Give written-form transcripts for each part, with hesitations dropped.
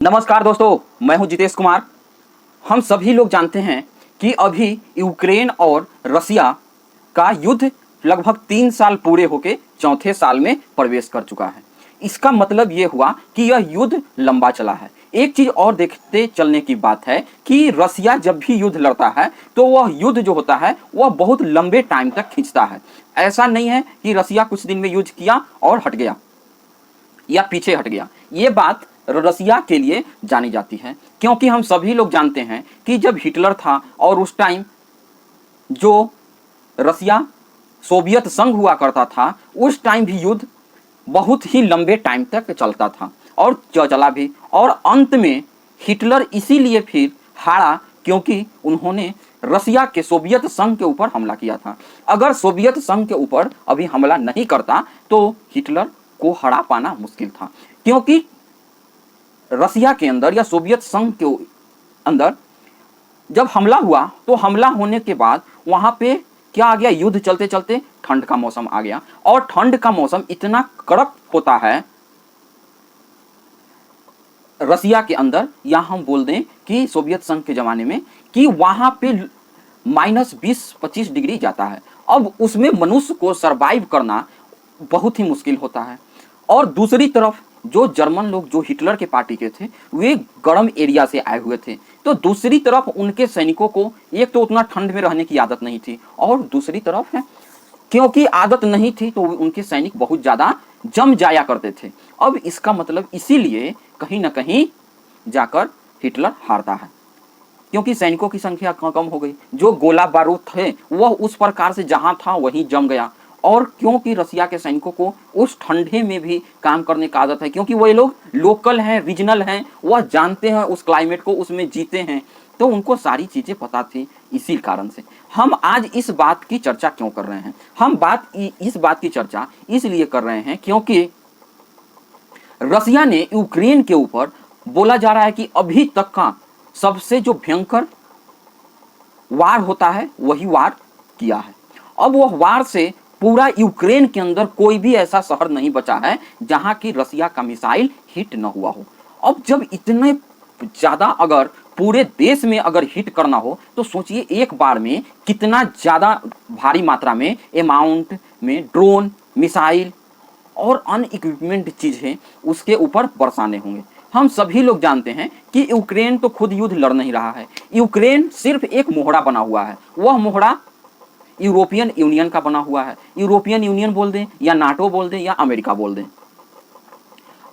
नमस्कार दोस्तों, मैं हूं जितेश कुमार। हम सभी लोग जानते हैं कि अभी यूक्रेन और रसिया का युद्ध लगभग 3 साल पूरे होके चौथे साल में प्रवेश कर चुका है। इसका मतलब ये हुआ कि यह युद्ध लंबा चला है। एक चीज और देखते चलने की बात है कि रसिया जब भी युद्ध लड़ता है तो वह युद्ध जो होता है वह बहुत लंबे टाइम तक खींचता है। ऐसा नहीं है कि रसिया कुछ दिन में युद्ध किया और हट गया या पीछे हट गया। ये बात रसिया के लिए जानी जाती है, क्योंकि हम सभी लोग जानते हैं कि जब हिटलर था और उस टाइम जो रसिया सोवियत संघ हुआ करता था, उस टाइम भी युद्ध बहुत ही लंबे टाइम तक चलता था और चला भी। और अंत में हिटलर इसीलिए फिर हारा क्योंकि उन्होंने रसिया के सोवियत संघ के ऊपर हमला किया था। अगर सोवियत संघ के ऊपर अभी हमला नहीं करता तो हिटलर को हरा पाना मुश्किल था, क्योंकि रसिया के अंदर या सोवियत संघ के अंदर जब हमला हुआ तो हमला होने के बाद वहां पे क्या आ गया, युद्ध चलते चलते ठंड का मौसम आ गया। और ठंड का मौसम इतना कड़क होता है रसिया के अंदर, या हम बोल दें कि सोवियत संघ के जमाने में, कि वहां पे -20-25 डिग्री जाता है। अब उसमें मनुष्य को सरवाइव करना बहुत ही मुश्किल होता है। और दूसरी तरफ जो जर्मन लोग जो हिटलर के पार्टी के थे वे गर्म एरिया से आए हुए थे, तो दूसरी तरफ उनके सैनिकों को एक तो उतना ठंड में रहने की आदत नहीं थी, और दूसरी तरफ है क्योंकि आदत नहीं थी तो उनके सैनिक बहुत ज़्यादा जम जाया करते थे। अब इसका मतलब इसीलिए कहीं ना कहीं जाकर हिटलर हारता है, क्योंकि सैनिकों की संख्या कम हो गई। जो गोला बारूद थे वह उस प्रकार से जहां था वहीं जम गया। और क्योंकि रसिया के सैनिकों को उस ठंडे में भी काम करने का आदत है, क्योंकि वही लोग लोकल हैं, रीजनल हैं, वह जानते हैं उस क्लाइमेट को, उसमें जीते हैं, तो उनको सारी चीज़ें पता थी। इसी कारण से हम आज इस बात की चर्चा क्यों कर रहे हैं? हम इस बात की चर्चा इसलिए कर रहे हैं क्योंकि रसिया ने यूक्रेन के ऊपर बोला जा रहा है कि अभी तक का सबसे जो भयंकर वार होता है वही वार किया है। अब वह वार से पूरा यूक्रेन के अंदर कोई भी ऐसा शहर नहीं बचा है जहां की रसिया का मिसाइल हिट न हुआ हो। अब जब इतने ज्यादा अगर पूरे देश में अगर हिट करना हो तो सोचिए एक बार में कितना ज्यादा भारी मात्रा में अमाउंट में ड्रोन, मिसाइल और अन्य इक्विपमेंट चीजें उसके ऊपर बरसाने होंगे। हम सभी लोग जानते हैं कि यूक्रेन तो खुद युद्ध लड़ नहीं रहा है। यूक्रेन सिर्फ एक मोहरा बना हुआ है। वह मोहरा यूरोपियन यूनियन का बना हुआ है। यूरोपियन यूनियन बोल दें या नाटो बोल दें या अमेरिका बोल दें।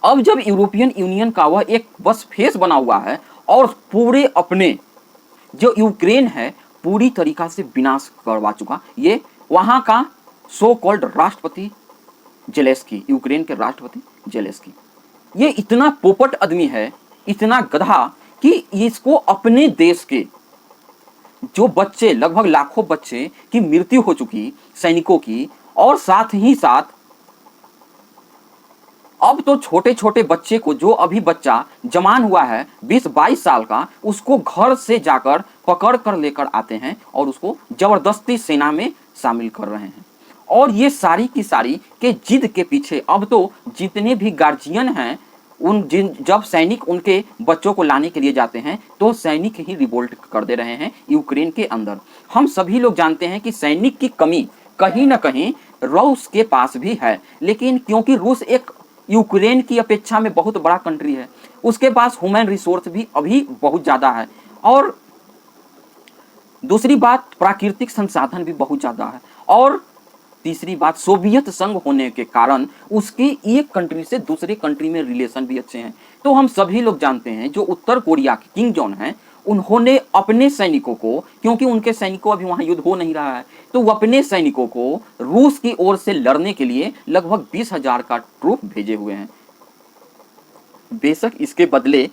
अब जब यूरोपियन यूनियन का वह एक बस फेस बना हुआ है और पूरे अपने जो यूक्रेन है पूरी तरीका से विनाश करवा चुका, ये वहां का सो कॉल्ड राष्ट्रपति जेलेंस्की, यूक्रेन के राष्ट्रपति जेलेंस्की, ये इतना पोपट आदमी है, इतना गधा कि इसको अपने देश के जो बच्चे, लगभग लाखों बच्चे की मृत्यु हो चुकी सैनिकों की, और साथ ही साथ अब तो छोटे छोटे बच्चे को, जो अभी बच्चा जवान हुआ है 20-22 साल का, उसको घर से जाकर पकड़ कर लेकर आते हैं और उसको जबरदस्ती सेना में शामिल कर रहे हैं। और ये सारी की सारी के जिद के पीछे अब तो जितने भी गार्जियन हैं जब सैनिक उनके बच्चों को लाने के लिए जाते हैं तो सैनिक ही रिवोल्ट कर दे रहे हैं यूक्रेन के अंदर। हम सभी लोग जानते हैं कि सैनिक की कमी कहीं ना कहीं रूस के पास भी है, लेकिन क्योंकि रूस एक यूक्रेन की अपेक्षा में बहुत बड़ा कंट्री है, उसके पास ह्यूमन रिसोर्स भी अभी बहुत ज़्यादा है, और दूसरी बात प्राकृतिक संसाधन भी बहुत ज़्यादा है, और तीसरी बात सोवियत संघ होने के कारण उसके एक कंट्री से दूसरे कंट्री में रिलेशन भी अच्छे हैं। तो हम सभी लोग जानते हैं जो उत्तर कोरिया के किंग जॉन हैं, उन्होंने अपने सैनिकों को, क्योंकि उनके सैनिकों अभी वहां युद्ध हो नहीं रहा है, तो वो अपने सैनिकों को रूस की ओर से लड़ने के लिए लगभग 20,000 का ट्रूप भेजे हुए हैं। बेशक इसके बदले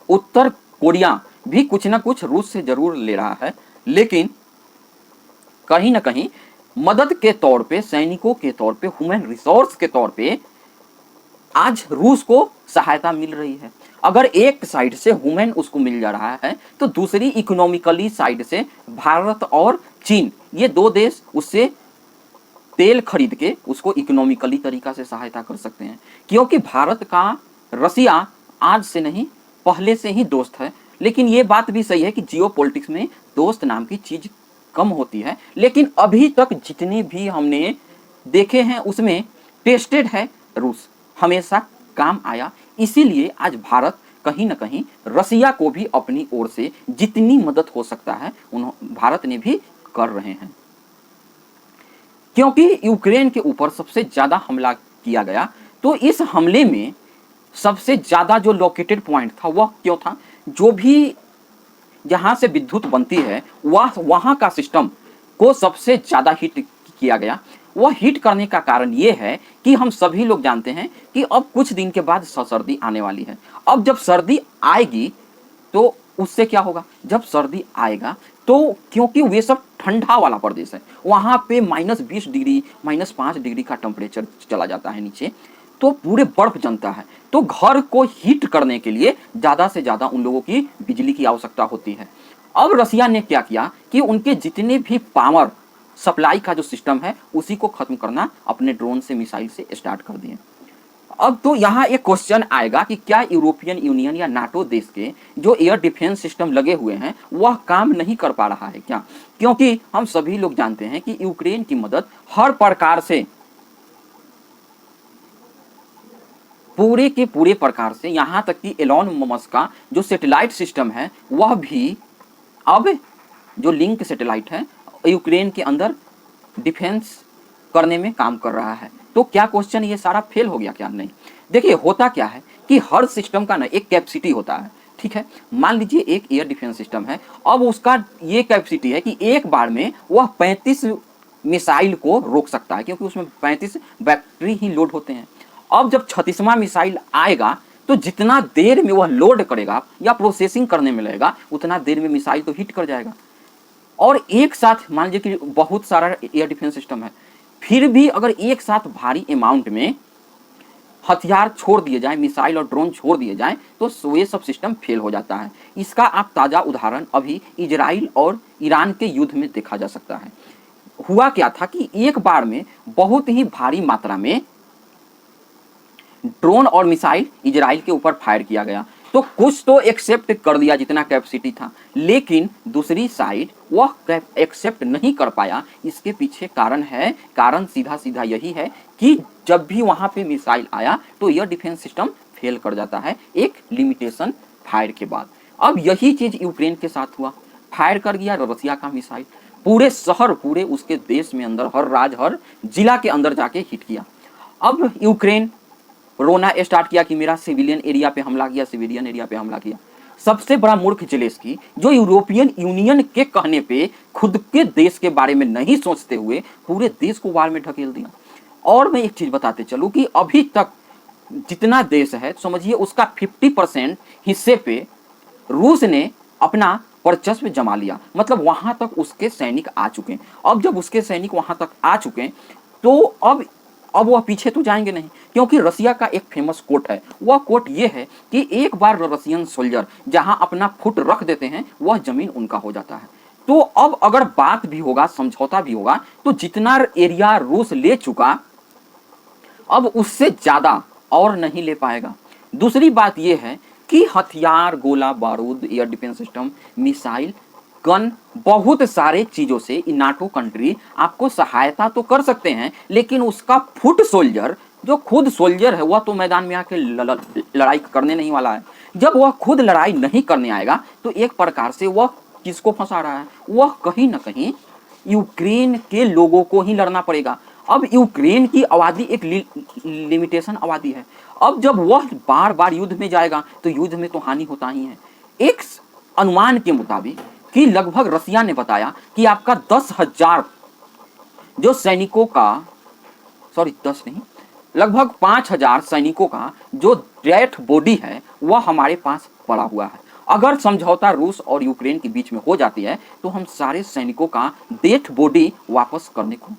उत्तर कोरिया भी कुछ ना कुछ रूस से जरूर ले रहा है, लेकिन कहीं ना कहीं मदद के तौर पे, सैनिकों के तौर पे, ह्यूमन रिसोर्स के तौर पे आज रूस को सहायता मिल रही है। अगर एक साइड से ह्यूमन उसको मिल जा रहा है तो दूसरी इकोनॉमिकली साइड से भारत और चीन, ये दो देश उससे तेल खरीद के उसको इकोनॉमिकली तरीका से सहायता कर सकते हैं, क्योंकि भारत का रसिया आज से नहीं, पहले से ही दोस्त है। लेकिन ये बात भी सही है कि जियो पॉलिटिक्स में दोस्त नाम की चीज कम होती है, लेकिन अभी तक जितने भी हमने देखे हैं उसमें टेस्टेड है रूस, हमेशा काम आया। इसीलिए आज भारत कहीं ना कहीं रसिया को भी अपनी ओर से जितनी मदद हो सकता है भारत ने भी कर रहे हैं। क्योंकि यूक्रेन के ऊपर सबसे ज्यादा हमला किया गया, तो इस हमले में सबसे ज्यादा जो लोकेटेड पॉइंट था वह क्यों था, जो भी जहां से विद्युत बनती है वह वहां का सिस्टम को सबसे ज्यादा हिट किया गया। वह हिट करने का कारण यह है कि हम सभी लोग जानते हैं कि अब कुछ दिन के बाद सर्दी आने वाली है। अब जब सर्दी आएगी तो उससे क्या होगा, जब सर्दी आएगा तो क्योंकि वे सब ठंडा वाला प्रदेश है, वहां पे -20 डिग्री -5 डिग्री का टेम्परेचर चला जाता है नीचे, तो पूरे बर्फ जमता है। तो घर को हीट करने के लिए ज्यादा से ज्यादा उन लोगों की बिजली की आवश्यकता होती है। अब रसिया ने क्या किया कि उनके जितने भी पावर सप्लाई का जो सिस्टम है उसी को खत्म करना अपने ड्रोन से, मिसाइल से स्टार्ट कर दिए। अब तो यहाँ एक क्वेश्चन आएगा कि क्या यूरोपियन यूनियन या नाटो देश के जो एयर डिफेंस सिस्टम लगे हुए हैं वह काम नहीं कर पा रहा है क्या? क्योंकि हम सभी लोग जानते हैं कि यूक्रेन की मदद हर प्रकार से, पूरे के पूरे प्रकार से, यहाँ तक कि एलॉन मस्क का जो सैटेलाइट सिस्टम है वह भी अब जो लिंक सैटेलाइट है यूक्रेन के अंदर डिफेंस करने में काम कर रहा है। तो क्या क्वेश्चन ये सारा फेल हो गया क्या? नहीं। देखिए होता क्या है कि हर सिस्टम का ना एक कैपेसिटी होता है, ठीक है। मान लीजिए एक एयर डिफेंस सिस्टम है, अब उसका ये कैपेसिटी है कि एक बार में वह 35 मिसाइल को रोक सकता है, क्योंकि उसमें 35 बैटरी ही लोड होते हैं। अब जब 36वां मिसाइल आएगा तो जितना देर में वह लोड करेगा या प्रोसेसिंग करने में लगेगा उतना देर में मिसाइल तो हिट कर जाएगा। और एक साथ मान लीजिए कि बहुत सारा एयर डिफेंस सिस्टम है, फिर भी अगर एक साथ भारी अमाउंट में हथियार छोड़ दिए जाए, मिसाइल और ड्रोन छोड़ दिए जाए, तो ये सब सिस्टम फेल हो जाता है। इसका आप ताज़ा उदाहरण अभी इजराइल और ईरान के युद्ध में देखा जा सकता है। हुआ क्या था कि एक बार में बहुत ही भारी मात्रा में ड्रोन और मिसाइल इजराइल के ऊपर फायर किया गया, तो कुछ तो एक्सेप्ट कर दिया जितना कैपेसिटी था, लेकिन दूसरी साइड वह एक्सेप्ट नहीं कर पाया। इसके पीछे कारण सीधा सीधा यही है कि जब भी वहां पे मिसाइल आया तो एयर डिफेंस सिस्टम फेल कर जाता है एक लिमिटेशन फायर के बाद। अब यही चीज यूक्रेन के साथ हुआ, फायर कर गया रसिया का मिसाइल, पूरे शहर, पूरे उसके देश में अंदर हर राज्य, हर जिला के अंदर जाके हिट किया। अब यूक्रेन रोना स्टार्ट किया कि मेरा सिविलियन एरिया पे हमला किया, सिविलियन एरिया पे हमला किया। सबसे बड़ा मूर्ख जेलेंस्की, जो यूरोपियन यूनियन के कहने पे खुद के देश के बारे में नहीं सोचते हुए पूरे देश को वार में ढकेल दिया। और मैं एक चीज बताते चलूं कि अभी तक जितना देश है समझिए उसका 50% हिस्से पे रूस ने अपना वर्चस्व जमा लिया, मतलब वहां तक उसके सैनिक आ चुके हैं। अब जब उसके सैनिक वहां तक आ चुके हैं तो अब वह पीछे तो जाएंगे नहीं, क्योंकि रसिया का एक फेमस कोट है। वह कोट ये है कि एक बार रसियन सोल्जर जहां अपना फुट रख देते हैं वह जमीन उनका हो जाता है। तो अब अगर बात भी होगा, समझौता भी होगा, तो जितना एरिया रूस ले चुका अब उससे ज्यादा और नहीं ले पाएगा। दूसरी बात यह है कि हथियार, गोला बारूद, air defence system, missile, gun, बहुत सारे चीजों से नाटो कंट्री आपको सहायता तो कर सकते हैं, लेकिन उसका फुट सोल्जर, जो खुद सोल्जर है, वह तो मैदान में आके लड़ाई करने नहीं वाला है। जब वह खुद लड़ाई नहीं करने आएगा तो एक प्रकार से वह किसको फंसा रहा है, वह कहीं ना कहीं यूक्रेन के लोगों को ही लड़ना पड़ेगा। अब यूक्रेन की आबादी एक लिमिटेशन आबादी है। अब जब वह बार बार युद्ध में जाएगा तो युद्ध में तो हानि होता ही है। एक अनुमान के मुताबिक कि लगभग रसिया ने बताया कि आपका 10,000 जो सैनिकों का, सॉरी 10 नहीं, लगभग 5,000 सैनिकों का जो डेथ बॉडी है वह हमारे पास पड़ा हुआ है। अगर समझौता रूस और यूक्रेन के बीच में हो जाती है तो हम सारे सैनिकों का डेथ बॉडी वापस करने को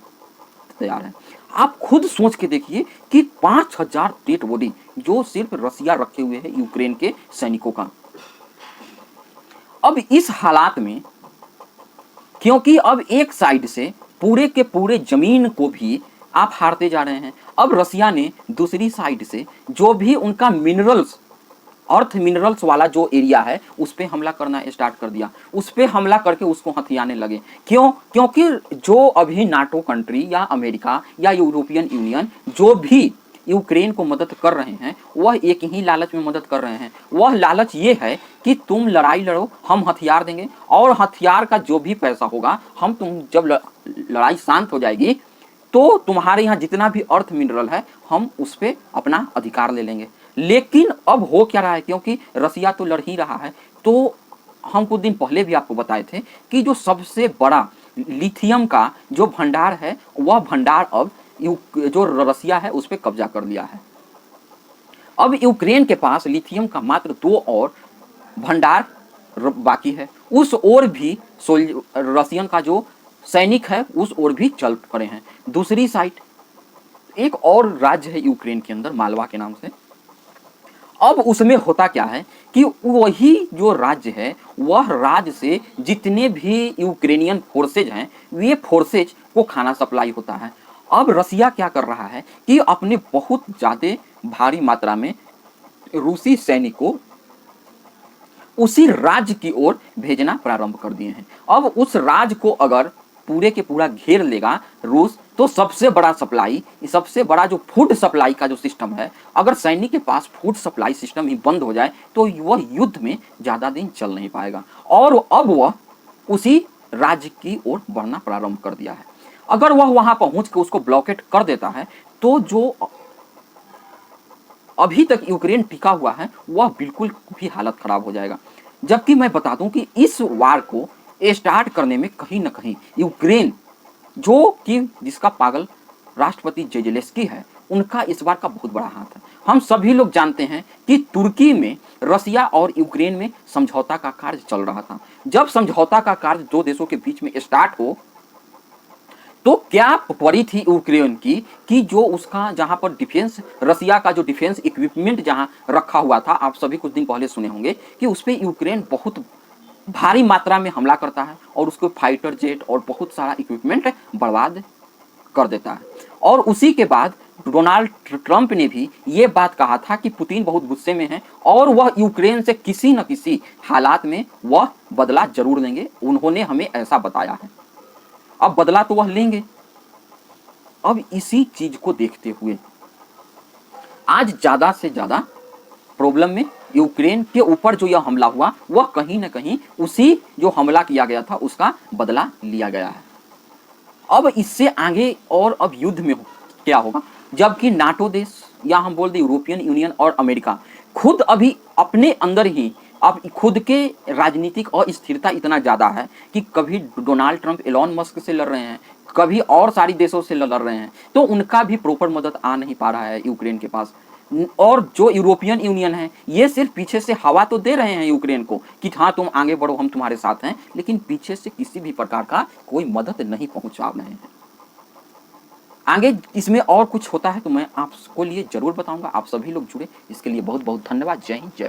तैयार है। आप खुद सोच के देखिए कि 5,000 डेथ बॉडी जो सिर्फ रसिया रखे हुए है यूक्रेन के सैनिकों का। अब इस हालात में, क्योंकि अब एक साइड से पूरे के पूरे जमीन को भी आप हारते जा रहे हैं, अब रसिया ने दूसरी साइड से जो भी उनका मिनरल्स अर्थ मिनरल्स वाला जो एरिया है उस पे हमला करना स्टार्ट कर दिया, उस पे हमला करके उसको हथियाने लगे। क्यों? क्योंकि जो अभी नाटो कंट्री या अमेरिका या यूरोपियन यूनियन जो भी यूक्रेन को मदद कर रहे हैं वह एक ही लालच में मदद कर रहे हैं। वह लालच ये है कि तुम लड़ाई लड़ो, हम हथियार देंगे, और हथियार का जो भी पैसा होगा हम तुम जब लड़ाई शांत हो जाएगी तो तुम्हारे यहाँ जितना भी अर्थ मिनरल है हम उस पर अपना अधिकार ले लेंगे। लेकिन अब हो क्या रहा है, क्योंकि रसिया तो लड़ ही रहा है, तो हम कुछ दिन पहले भी आपको बताए थे कि जो सबसे बड़ा लिथियम का जो भंडार है वह भंडार अब जो रसिया है उस पर कब्जा कर लिया है। अब यूक्रेन के पास लिथियम का मात्र 2 और भंडार बाकी है। उस ओर भी रसियन का जो सैनिक है उस ओर भी चल पड़े हैं। दूसरी साइड एक और राज्य है यूक्रेन के अंदर, मालवा के नाम से। अब उसमें होता क्या है कि वही जो राज्य है वह राज्य से जितने भी यूक्रेनियन फोर्सेज हैं वे फोर्सेज को खाना सप्लाई होता है। अब रसिया क्या कर रहा है कि अपने बहुत ज़्यादा भारी मात्रा में रूसी सैनिकों उसी राज्य की ओर भेजना प्रारंभ कर दिए हैं। अब उस राज्य को अगर पूरे के पूरा घेर लेगा रूस, तो सबसे बड़ा सप्लाई, सबसे बड़ा जो फूड सप्लाई का जो सिस्टम है, अगर सैनिक के पास फूड सप्लाई सिस्टम ही बंद हो जाए तो वह युद्ध में ज़्यादा दिन चल नहीं पाएगा। और अब वह उसी राज्य की ओर बढ़ना प्रारंभ कर दिया है। अगर वह वहां पहुंच के उसको ब्लॉकेट कर देता है तो जो अभी तक यूक्रेन टिका हुआ है वह बिल्कुल भी हालत खराब हो जाएगा। जबकि मैं बता दूं कि इस वार को स्टार्ट करने में कहीं ना कहीं यूक्रेन, जो कि जिसका पागल राष्ट्रपति जेलेंस्की है, उनका इस बार का बहुत बड़ा हाथ है। हम सभी लोग जानते हैं कि तुर्की में रसिया और यूक्रेन में समझौता का कार्य चल रहा था। जब समझौता का कार्य 2 देशों के बीच में स्टार्ट हो तो क्या पड़ी थी यूक्रेन की कि जो उसका जहां पर डिफेंस, रसिया का जो डिफेंस इक्विपमेंट जहां रखा हुआ था, आप सभी कुछ दिन पहले सुने होंगे कि उस पर यूक्रेन बहुत भारी मात्रा में हमला करता है और उसको फाइटर जेट और बहुत सारा इक्विपमेंट बर्बाद कर देता है। और उसी के बाद डोनाल्ड ट्रंप ने भी ये बात कहा था कि पुतिन बहुत गुस्से में है और वह यूक्रेन से किसी न किसी हालात में वह बदला जरूर लेंगे। उन्होंने हमें ऐसा बताया है। अब बदला तो वह लेंगे। अब इसी चीज को देखते हुए आज ज्यादा से ज्यादा प्रॉब्लम में यूक्रेन के ऊपर जो यह हमला हुआ वह कहीं ना कहीं उसी जो हमला किया गया था उसका बदला लिया गया है। अब इससे आगे और अब युद्ध में क्या होगा, जबकि नाटो देश या हम बोल दें यूरोपियन यूनियन और अमेरिका खुद अभी अपने अंदर ही अब खुद के राजनीतिक अस्थिरता इतना ज़्यादा है कि कभी डोनाल्ड ट्रंप एलॉन मस्क से लड़ रहे हैं, कभी और सारी देशों से लड़ रहे हैं, तो उनका भी प्रॉपर मदद आ नहीं पा रहा है यूक्रेन के पास। और जो यूरोपियन यूनियन है ये सिर्फ पीछे से हवा तो दे रहे हैं यूक्रेन को कि हाँ तुम आगे बढ़ो, हम तुम्हारे साथ हैं, लेकिन पीछे से किसी भी प्रकार का कोई मदद नहीं पहुंचा रहे हैं। आगे इसमें और कुछ होता है तो मैं आपको लिए जरूर बताऊंगा। आप सभी लोग जुड़े, इसके लिए बहुत बहुत धन्यवाद। जय हिंद, जय।